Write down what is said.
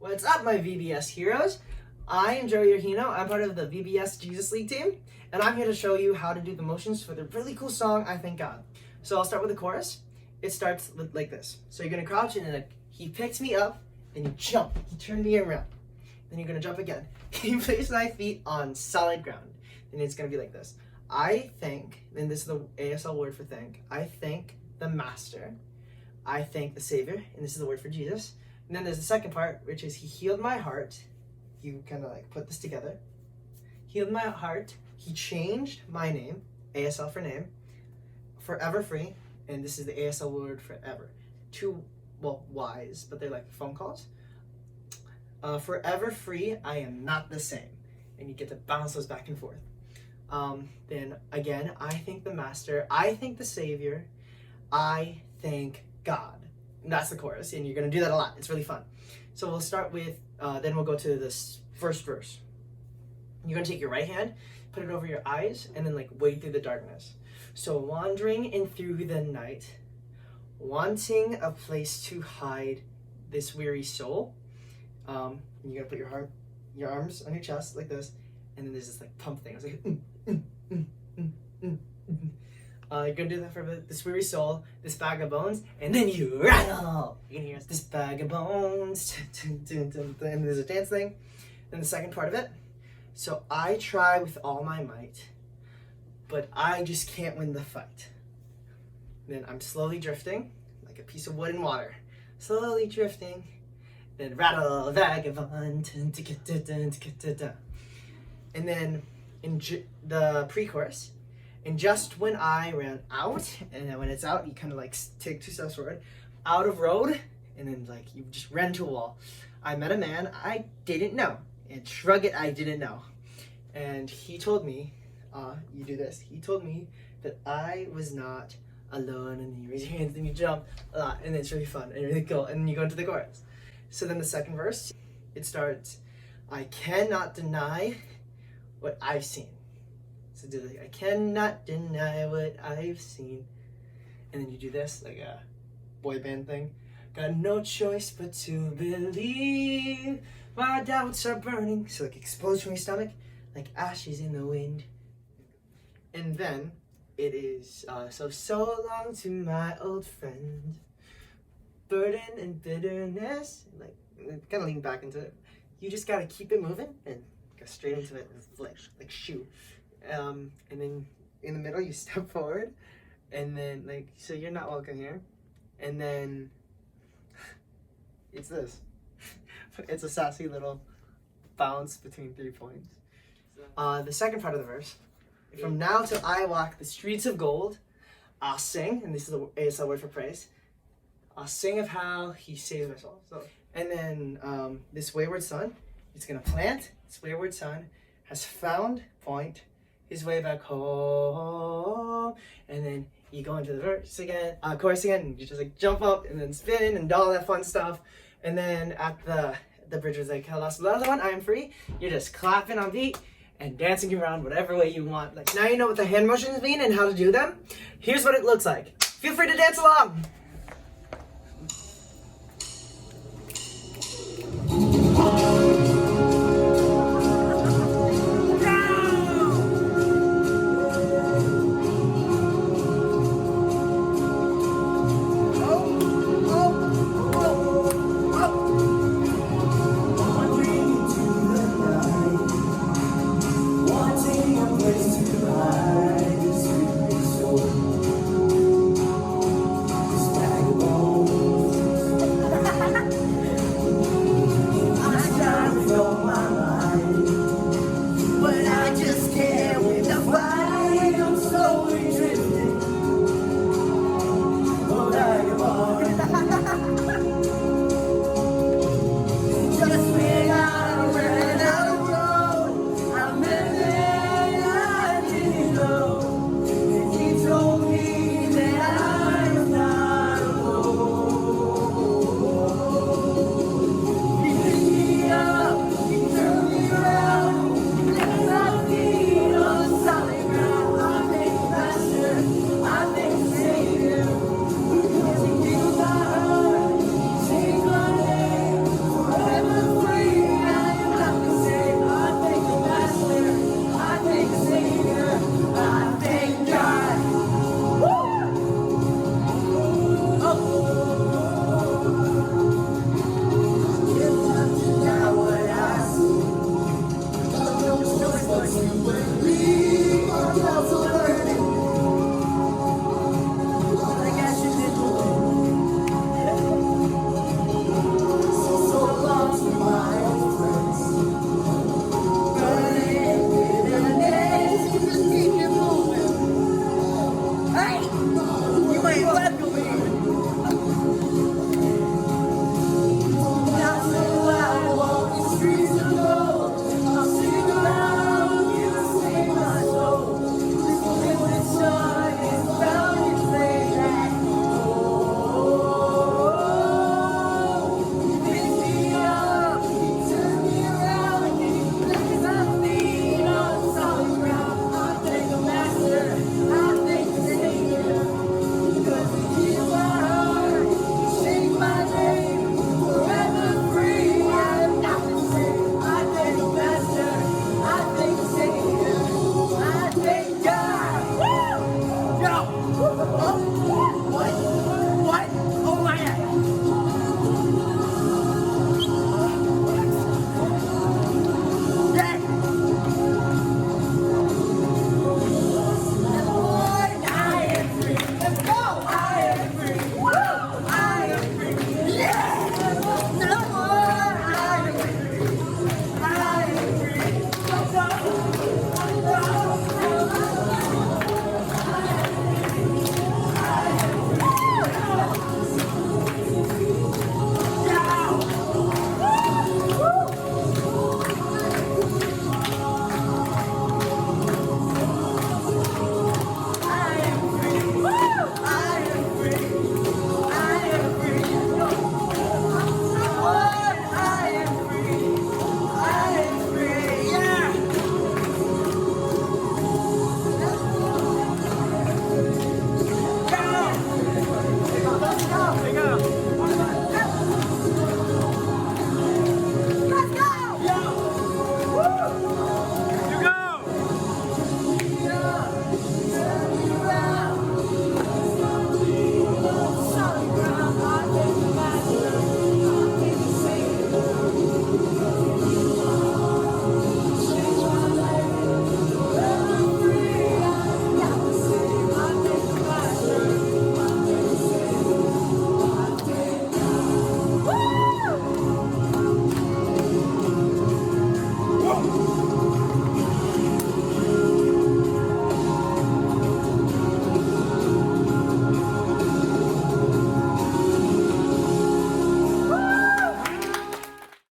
What's up, my VBS heroes? I am Joey Yohino. I'm part of the VBS Jesus League team, and I'm here to show you how to do the motions for the really cool song, I Thank God. So I'll start with the chorus. It starts like this. So you're gonna crouch and then he picked me up, then you jump. He turned me around. Then you're gonna jump again. He placed my feet on solid ground. And it's gonna be like this. I thank, and this is the ASL word for thank. I thank the Master. I thank the Savior, and this is the word for Jesus. And then there's the second part, which is he healed my heart. You kind of like put this together. Healed my heart. He changed my name, ASL for name, forever free, and this is the ASL word forever. Two, well, Y's, but they're like phone calls. Forever free, I am not the same. And you get to bounce those back and forth. Then again, I thank the Master. I thank the Savior. I thank God. And that's the chorus, and you're gonna do that a lot. It's really fun. So we'll start with, then we'll go to this first verse. You're gonna take your right hand, put it over your eyes, and then like wade through the darkness. So wandering in through the night, wanting a place to hide this weary soul. You're gonna put your arms on your chest like this, and then there's this like pump thing. It's like you're gonna do that for this weary soul, this bag of bones, and then you rattle. You're gonna hear this bag of bones, and there's a dance thing. Then the second part of it. So I try with all my might, but I just can't win the fight. Then I'm slowly drifting, like a piece of wood in water. Slowly drifting, then rattle, vagabond, and then in the pre-chorus, and just when I ran out, and then when it's out, you kind of like take 2 steps forward, out of road, and then like you just ran to a wall. I met a man I didn't know, and shrug it, I didn't know. And he told me, you do this, he told me that I was not alone, and then you raise your hands, and you jump a lot, and it's really fun, and really cool, and then you go into the chorus. So then the second verse, it starts, I cannot deny what I've seen. So do the, I cannot deny what I've seen. And then you do this, like a boy band thing. Got no choice but to believe. My doubts are burning. So like explodes from your stomach, like ashes in the wind. And then it is, so long to my old friend. Burden and bitterness. Like, kind of lean back into it. You just gotta keep it moving and go straight into it and like shoot. And then in the middle you step forward, and then like, so you're not welcome here, and then it's this. It's a sassy little bounce between 3 points. The second part of the verse, from now till I walk the streets of gold, I'll sing, and this is the ASL word for praise. I'll sing of how he saves my soul. So, and then this wayward son, it's gonna plant. This wayward son has found point his way back home, and then you go into the verse again, chorus again, and you just like jump up and then spin and all that fun stuff. And then at the bridge is like, last one, I am free. You're just clapping on beat and dancing around whatever way you want. Like, now you know what the hand motions mean and how to do them. Here's what it looks like. Feel free to dance along.